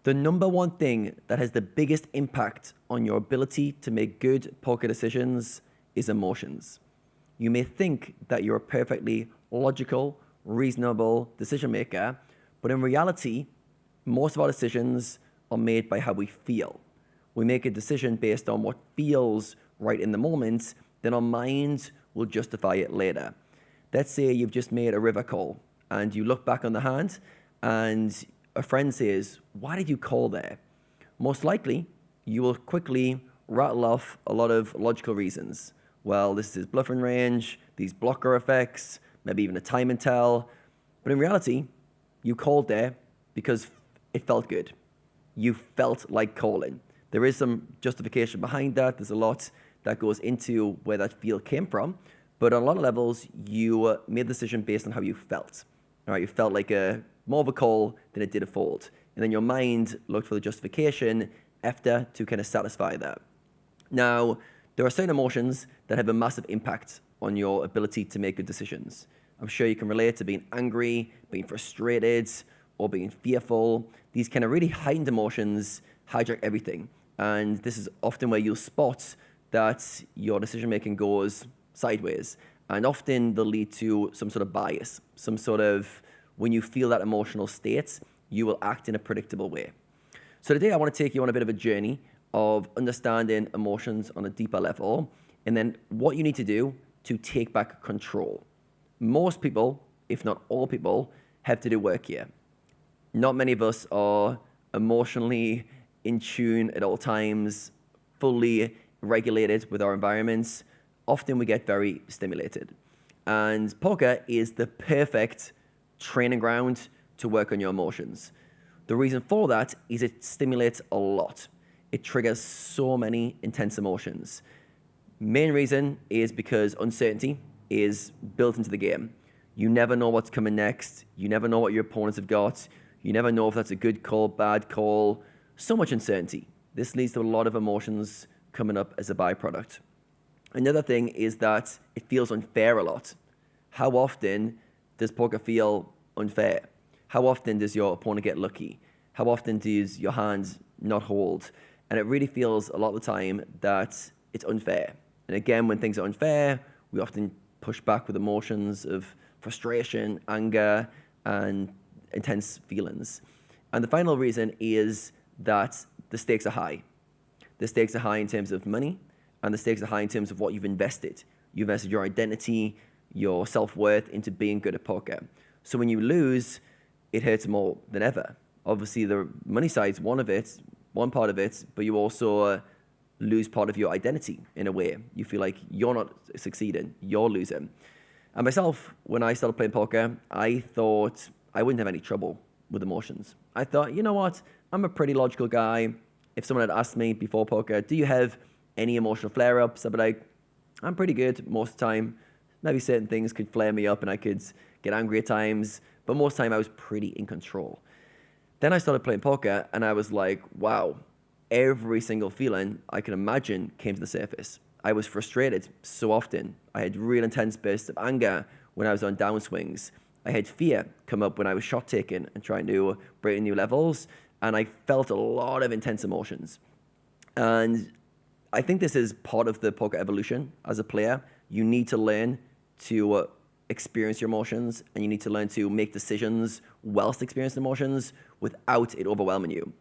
The number one thing that has the biggest impact on your ability to make good poker decisions is emotions. You may think that you're a perfectly logical, reasonable decision maker, but in reality, most of our decisions are made by how we feel. We make a decision based on what feels right in the moment, then our mind will justify it later. Let's say you've just made a river call and you look back on the hand and a friend says, "Why did you call there?" Most likely, you will quickly rattle off a lot of logical reasons. Well, this is bluffing range, these blocker effects, maybe even a time and tell. But in reality, you called there because it felt good. You felt like calling. There is some justification behind that. There's a lot that goes into where that feel came from. But on a lot of levels, you made the decision based on how you felt. All right, you felt like more of a call than it did a fold. And then your mind looked for the justification after to kind of satisfy that. Now, there are certain emotions that have a massive impact on your ability to make good decisions. I'm sure you can relate to being angry, being frustrated, or being fearful. These kind of really heightened emotions hijack everything. And this is often where you'll spot that your decision-making goes sideways. And often they'll lead to some sort of bias, some sort of, when you feel that emotional state, you will act in a predictable way. So today I want to take you on a bit of a journey of understanding emotions on a deeper level, and then what you need to do to take back control. Most people, if not all people, have to do work here. Not many of us are emotionally in tune at all times, fully regulated with our environments. Often we get very stimulated. And poker is the perfect training ground to work on your emotions. The reason for that is it stimulates a lot. It triggers so many intense emotions. Main reason is because uncertainty is built into the game. You never know what's coming next. You never know what your opponents have got. You never know if that's a good call, bad call. So much uncertainty. This leads to a lot of emotions coming up as a byproduct. Another thing is that it feels unfair a lot. How often does poker feel unfair? How often does your opponent get lucky? How often does your hand not hold? And it really feels a lot of the time that it's unfair. And again, when things are unfair, we often push back with emotions of frustration, anger, and intense feelings. And the final reason is that the stakes are high. The stakes are high in terms of money, and the stakes are high in terms of what you've invested. You invested your identity, your self-worth into being good at poker. So when you lose, it hurts more than ever. Obviously, the money side's one part of it, but you also lose part of your identity in a way. You feel like you're not succeeding, you're losing. And myself, when I started playing poker, I thought I wouldn't have any trouble with emotions. I thought, you know what, I'm a pretty logical guy. If someone had asked me before poker, do you have any emotional flare-ups? I'd be like, I'm pretty good most of the time. Maybe certain things could flare me up and I could get angry at times, but most of the time I was pretty in control. Then I started playing poker and I was like, wow, every single feeling I can imagine came to the surface. I was frustrated so often. I had real intense bursts of anger when I was on downswings. I had fear come up when I was shot taking and trying to break new levels. And I felt a lot of intense emotions. And I think this is part of the poker evolution as a player. You need to learn to experience your emotions, and you need to learn to make decisions whilst experiencing emotions without it overwhelming you.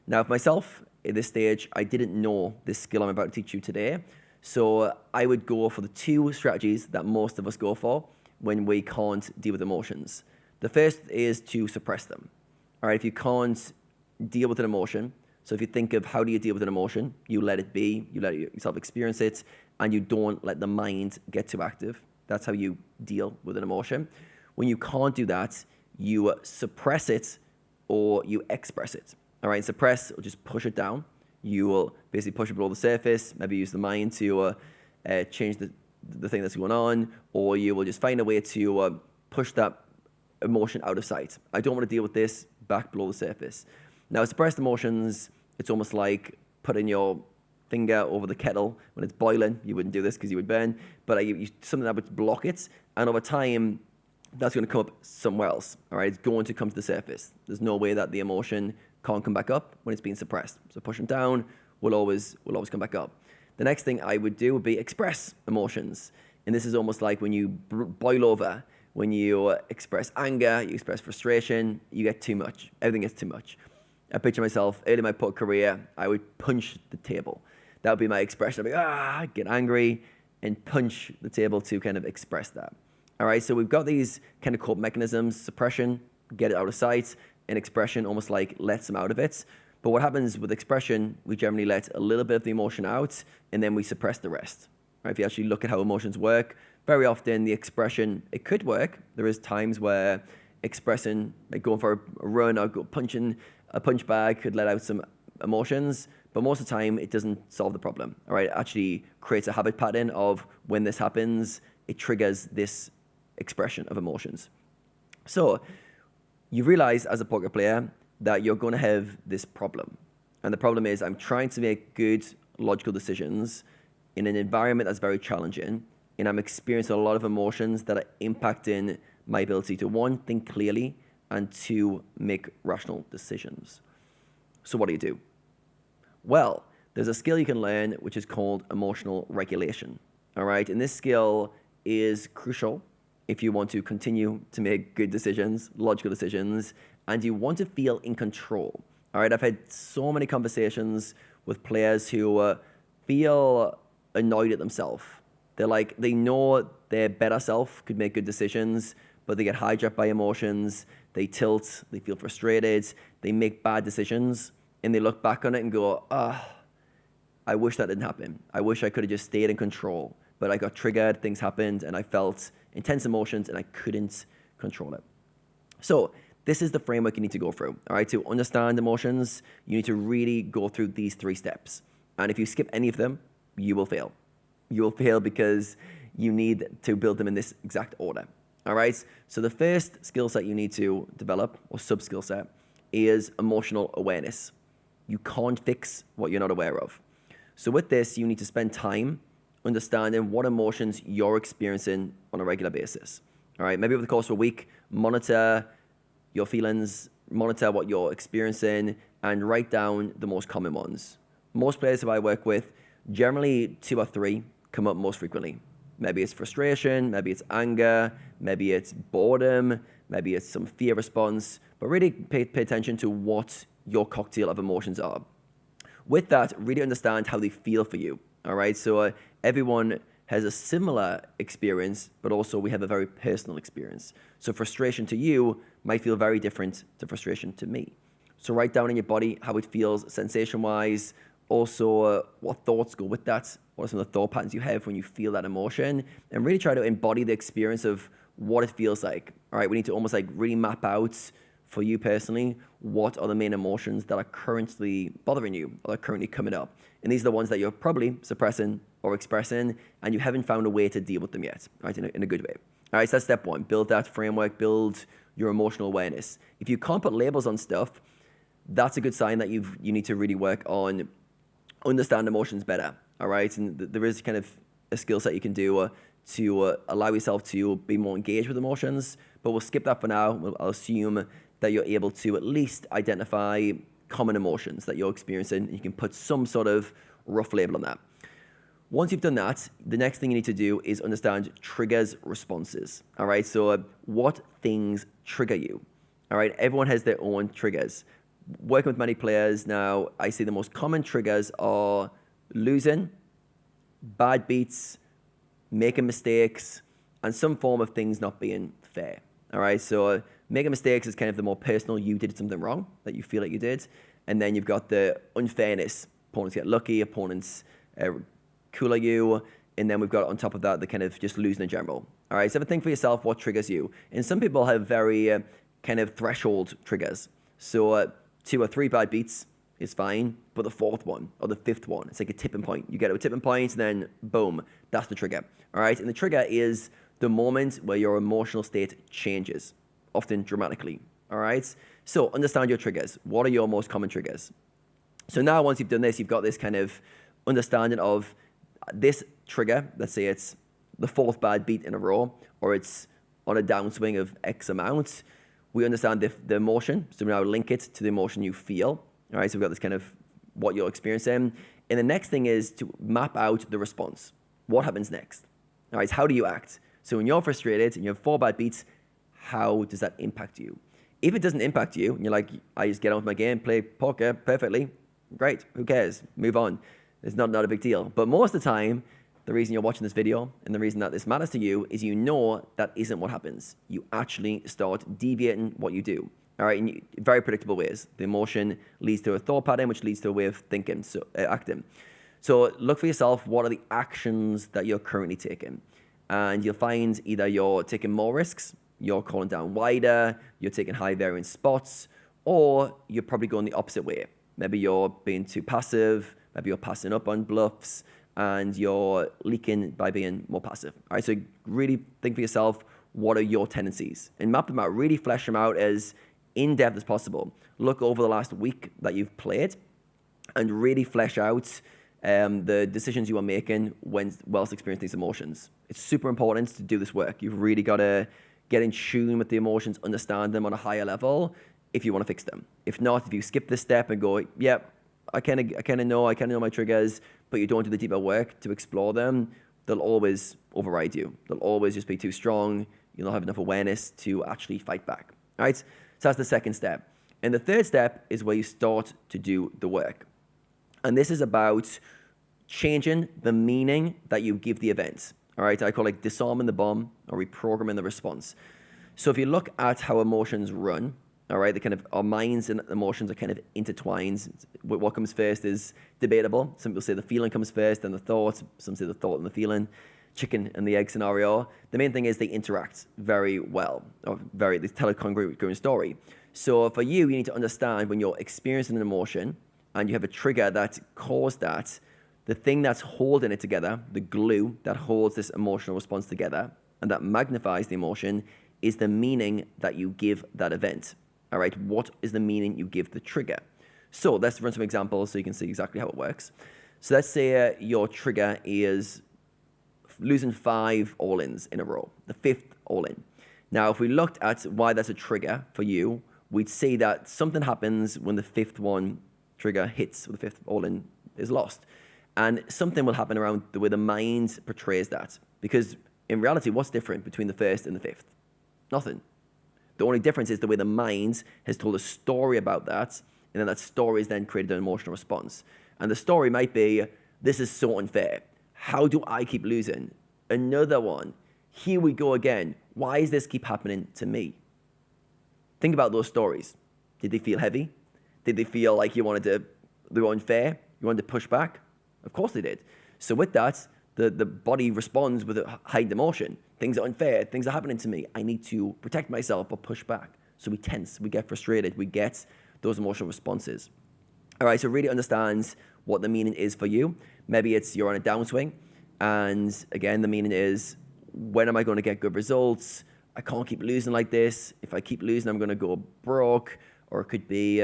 Now, for myself, at this stage, I didn't know this skill I'm about to teach you today. So I would go for the two strategies that most of us go for when we can't deal with emotions. The first is to suppress them. All right, if you can't deal with an emotion, so if you think of how do you deal with an emotion, you let it be, you let yourself experience it, and you don't let the mind get too active. That's how you deal with an emotion. When you can't do that, you suppress it or you express it. All right, suppress or just push it down. You will basically push it below the surface, maybe use the mind to change the thing that's going on, or you will just find a way to push that emotion out of sight. I don't want to deal with this, back below the surface. Now, suppressed emotions, it's almost like putting your finger over the kettle when it's boiling. You wouldn't do this because you would burn, but something that would block it, and over time, that's going to come up somewhere else. All right, it's going to come to the surface. There's no way that the emotion can't come back up when it's being suppressed. So pushing down will always come back up. The next thing I would do would be express emotions. And this is almost like when you boil over, when you express anger, you express frustration, you get too much. Everything gets too much. I picture myself early in my poker career, I would punch the table. That would be my expression. I'd be, get angry and punch the table to kind of express that. All right, so we've got these kind of coping mechanisms: suppression, get it out of sight, and expression almost like lets them out of it. But what happens with expression, we generally let a little bit of the emotion out, and then we suppress the rest. Right? If you actually look at how emotions work, very often the expression, it could work. There is times where expressing, like going for a run or punching a punch bag could let out some emotions, but most of the time it doesn't solve the problem. All right, it actually creates a habit pattern of when this happens, it triggers this expression of emotions. So you realize as a poker player that you're going to have this problem. And the problem is I'm trying to make good, logical decisions in an environment that's very challenging, and I'm experiencing a lot of emotions that are impacting my ability to, one, think clearly, and two, make rational decisions. So what do? Well, there's a skill you can learn which is called emotional regulation. All right, and this skill is crucial if you want to continue to make good decisions, logical decisions, and you want to feel in control. All right, I've had so many conversations with players who feel annoyed at themselves. They know their better self could make good decisions, but they get hijacked by emotions, they tilt, they feel frustrated, they make bad decisions, and they look back on it and go, I wish that didn't happen. I wish I could have just stayed in control, but I got triggered, things happened, and I felt intense emotions, and I couldn't control it. So this is the framework you need to go through. All right, to understand emotions, you need to really go through these 3 steps. And if you skip any of them, you will fail. You will fail because you need to build them in this exact order. All right, so the first skill set you need to develop, or sub-skill set, is emotional awareness. You can't fix what you're not aware of. So with this, you need to spend time understanding what emotions you're experiencing on a regular basis. All right, maybe over the course of a week, monitor your feelings, monitor what you're experiencing, and write down the most common ones. Most players who I work with, generally 2 or 3 come up most frequently. Maybe it's frustration, maybe it's anger, maybe it's boredom, maybe it's some fear response, but really pay attention to what your cocktail of emotions are. With that, really understand how they feel for you, all right? So everyone has a similar experience, but also we have a very personal experience. So frustration to you might feel very different to frustration to me. So write down in your body how it feels sensation-wise, also what thoughts go with that, what are some of the thought patterns you have when you feel that emotion, and really try to embody the experience of what it feels like. All right, we need to almost like really map out for you personally, what are the main emotions that are currently bothering you or are currently coming up. And these are the ones that you're probably suppressing or expressing, and you haven't found a way to deal with them yet, right, in a good way. All right, so that's step 1. Build that framework, build your emotional awareness. If you can't put labels on stuff, that's a good sign that you need to really work on understand emotions better, all right? And there is kind of a skill set you can do to allow yourself to be more engaged with emotions, but we'll skip that for now. I'll assume that you're able to at least identify common emotions that you're experiencing, and you can put some sort of rough label on that. Once you've done that, the next thing you need to do is understand triggers, responses, all right? So what things trigger you, all right? Everyone has their own triggers. Working with many players now, I see the most common triggers are losing, bad beats, making mistakes, and some form of things not being fair, all right? So making mistakes is kind of the more personal, you did something wrong that you feel like you did, and then you've got the unfairness. Opponents get lucky, opponents cooler you, and then we've got on top of that the kind of just losing in general. All right, so have a think for yourself what triggers you. And some people have very kind of threshold triggers. So 2 or 3 bad beats is fine, but the 4th one or the 5th one, it's like a tipping point. You get to a tipping point, and then boom, that's the trigger. All right, and the trigger is the moment where your emotional state changes, often dramatically. All right, so understand your triggers. What are your most common triggers? So now once you've done this, you've got this kind of understanding of this trigger. Let's say it's the 4th bad beat in a row, or it's on a downswing of X amount. we understand the emotion, so we now link it to the emotion you feel. All right, so we've got this kind of what you're experiencing. And the next thing is to map out the response. What happens next? All right, how do you act? So when you're frustrated and you have 4 bad beats, how does that impact you? If it doesn't impact you, and you're like, I just get on with my game, play poker perfectly, great, who cares? Move on. It's not a big deal. But most of the time, the reason you're watching this video and the reason that this matters to you is you know that isn't what happens. You actually start deviating what you do. All right, in very predictable ways. The emotion leads to a thought pattern, which leads to a way of thinking, so acting. So look for yourself, what are the actions that you're currently taking? And you'll find either you're taking more risks, you're calling down wider, you're taking high variance spots, or you're probably going the opposite way. Maybe you're being too passive, maybe you're passing up on bluffs, and you're leaking by being more passive. All right, so really think for yourself, what are your tendencies? And map them out, really flesh them out as in-depth as possible. Look over the last week that you've played and really flesh out the decisions you are making whilst experiencing these emotions. It's super important to do this work. You've really got to get in tune with the emotions, understand them on a higher level if you want to fix them. If not, if you skip this step and go, yeah, I kind of know my triggers, but you don't do the deeper work to explore them, they'll always override you. They'll always just be too strong. You'll not have enough awareness to actually fight back. All right? So that's the second step. And the third step is where you start to do the work. And this is about changing the meaning that you give the event. All right, I call it disarming the bomb or reprogramming the response. So if you look at how emotions run, all right, our minds and emotions are kind of intertwined. What comes first is debatable. Some people say the feeling comes first, then the thought. Some say the thought and the feeling. Chicken and the egg scenario. The main thing is they interact very well, they tell a congruent story. So for you need to understand when you're experiencing an emotion and you have a trigger that caused that, the thing that's holding it together, the glue that holds this emotional response together and that magnifies the emotion is the meaning that you give that event. All right, what is the meaning you give the trigger? So let's run some examples so you can see exactly how it works. So let's say your trigger is losing 5 all-ins in a row, the 5th all-in. Now, if we looked at why that's a trigger for you, we'd see that something happens when the 5th one trigger hits, or the 5th all-in is lost. And something will happen around the way the mind portrays that. Because in reality, what's different between the 1st and the 5th? Nothing. The only difference is the way the mind has told a story about that, and then that story has then created an emotional response. And the story might be, this is so unfair. How do I keep losing? Another one. Here we go again. Why does this keep happening to me? Think about those stories. Did they feel heavy? Did they feel like they were unfair? You wanted to push back? Of course they did. So with that, the body responds with a heightened emotion. Things are unfair. Things are happening to me. I need to protect myself or push back. So we tense. We get frustrated. We get those emotional responses. All right, so really understand what the meaning is for you. Maybe it's you're on a downswing. And again, the meaning is, when am I going to get good results? I can't keep losing like this. If I keep losing, I'm going to go broke. Or it could be,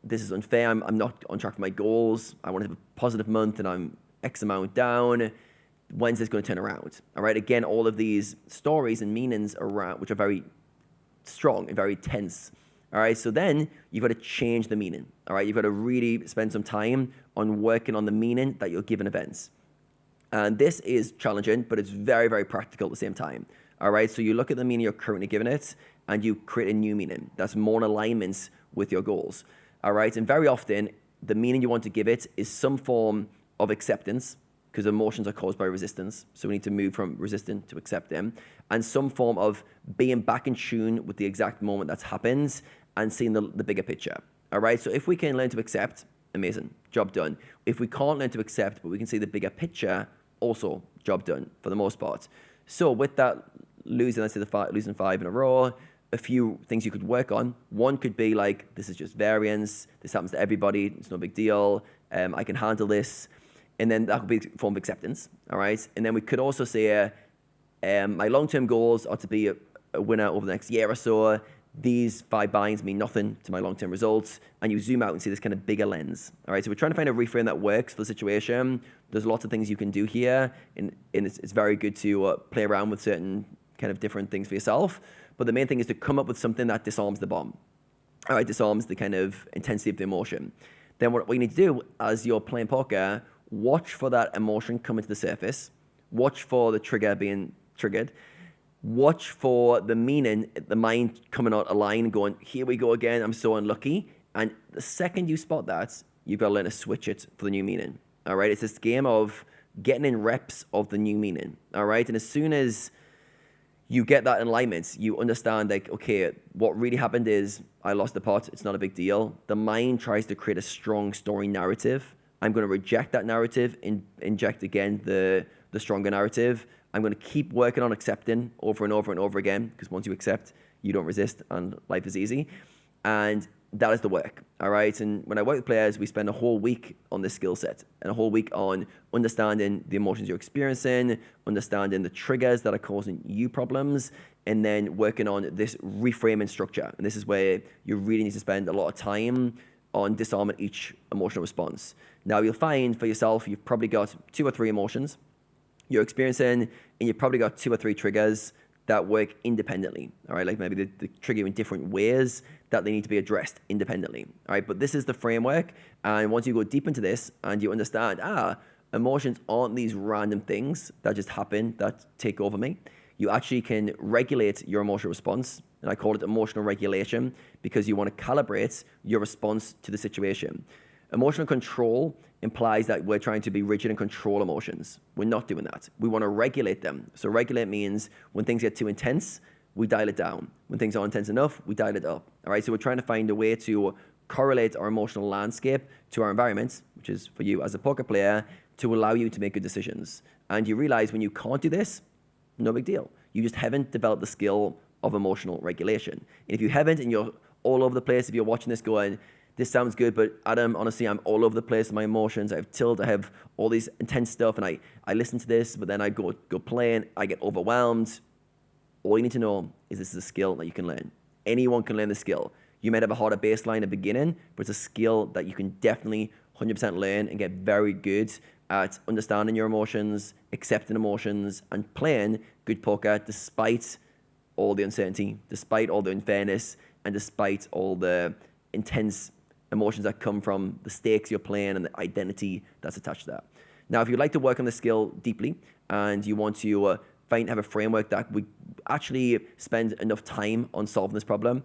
this is unfair. I'm not on track for my goals. I want to have a positive month and I'm X amount down. When's this going to turn around? All right, again, all of these stories and meanings around, which are very strong and very tense. All right, so then you've got to change the meaning. All right, you've got to really spend some time on working on the meaning that you're giving events. And this is challenging, but it's very, very practical at the same time. All right, so you look at the meaning you're currently giving it and you create a new meaning that's more in alignment with your goals. All right, and very often the meaning you want to give it is some form of acceptance, because emotions are caused by resistance. So we need to move from resisting to accepting, and some form of being back in tune with the exact moment that's happened and seeing the bigger picture. All right, so if we can learn to accept, amazing, job done. If we can't learn to accept, but we can see the bigger picture, also job done for the most part. So with that losing, let's say losing 5 in a row, a few things you could work on. One could be like, this is just variance. This happens to everybody. It's no big deal. I can handle this. And then that could be a form of acceptance, all right? And then we could also say, my long-term goals are to be a winner over the next year or so. These 5 buy-ins mean nothing to my long-term results. And you zoom out and see this kind of bigger lens, all right? So we're trying to find a reframe that works for the situation. There's lots of things you can do here, and it's very good to play around with certain kind of different things for yourself. But the main thing is to come up with something that disarms the bomb. All right, disarms the kind of intensity of the emotion. Then what you need to do as you're playing poker, watch for that emotion coming to the surface. Watch for the trigger being triggered. Watch for the meaning, the mind coming out of line and going, here we go again, I'm so unlucky. And the second you spot that, you've got to learn to switch it for the new meaning. All right, it's this game of getting in reps of the new meaning. All right, and as soon as you get that alignment, you understand like, okay, what really happened is I lost the pot. It's not a big deal. The mind tries to create a strong story narrative. I'm going to reject that narrative and inject again the stronger narrative. I'm going to keep working on accepting over and over and over again, because once you accept, you don't resist and life is easy. And that is the work, all right? And when I work with players, we spend a whole week on this skill set and a whole week on understanding the emotions you're experiencing, understanding the triggers that are causing you problems, and then working on this reframing structure. And this is where you really need to spend a lot of time on disarming each emotional response. Now, you'll find for yourself, you've probably got 2 or 3 emotions you're experiencing, and you've probably got 2 or 3 triggers that work independently, all right? Like maybe they trigger you in different ways that they need to be addressed independently, all right? But this is the framework, and once you go deep into this and you understand, emotions aren't these random things that just happen, that take over me. You actually can regulate your emotional response, and I call it emotional regulation because you want to calibrate your response to the situation. Emotional control implies that we're trying to be rigid and control emotions. We're not doing that. We want to regulate them. So regulate means when things get too intense, we dial it down. When things are intense enough, we dial it up. All right, so we're trying to find a way to correlate our emotional landscape to our environment, which is for you as a poker player, to allow you to make good decisions. And you realize when you can't do this, no big deal. You just haven't developed the skill of emotional regulation. And if you haven't and you're all over the place, if you're watching this going, this sounds good, but Adam, honestly, I'm all over the place with my emotions. I have tilt, I have all these intense stuff, and I listen to this, but then I go playing, I get overwhelmed. All you need to know is this is a skill that you can learn. Anyone can learn the skill. You might have a harder baseline at the beginning, but it's a skill that you can definitely 100% learn and get very good at understanding your emotions, accepting emotions, and playing good poker despite all the uncertainty, despite all the unfairness, and despite all the intense emotions that come from the stakes you're playing and the identity that's attached to that. Now, if you'd like to work on the skill deeply and you want to have a framework that we actually spend enough time on solving this problem,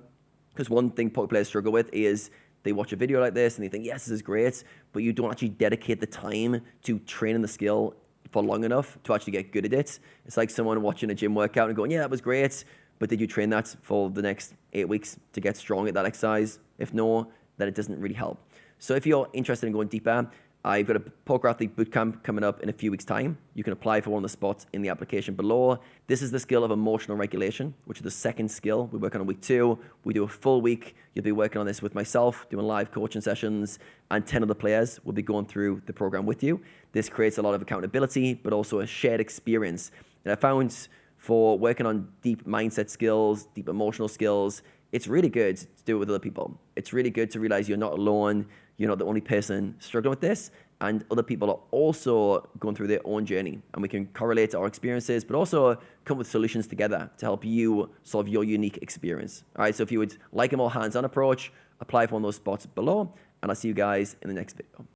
because one thing poker players struggle with is they watch a video like this and they think, yes, this is great, but you don't actually dedicate the time to training the skill for long enough to actually get good at it. It's like someone watching a gym workout and going, yeah, that was great, but did you train that for the next 8 weeks to get strong at that exercise? If no, then it doesn't really help. So if you're interested in going deeper, I've got a Poker Athlete Bootcamp coming up in a few weeks' time. You can apply for one of the spots in the application below. This is the skill of emotional regulation, which is the second skill. We work on week 2. We do a full week. You'll be working on this with myself, doing live coaching sessions, and 10 other players will be going through the program with you. This creates a lot of accountability, but also a shared experience. And I found for working on deep mindset skills, deep emotional skills, it's really good to do it with other people. It's really good to realize you're not alone. You're not the only person struggling with this, and other people are also going through their own journey. And we can correlate our experiences, but also come with solutions together to help you solve your unique experience. All right, so if you would like a more hands-on approach, apply for one of those spots below, and I'll see you guys in the next video.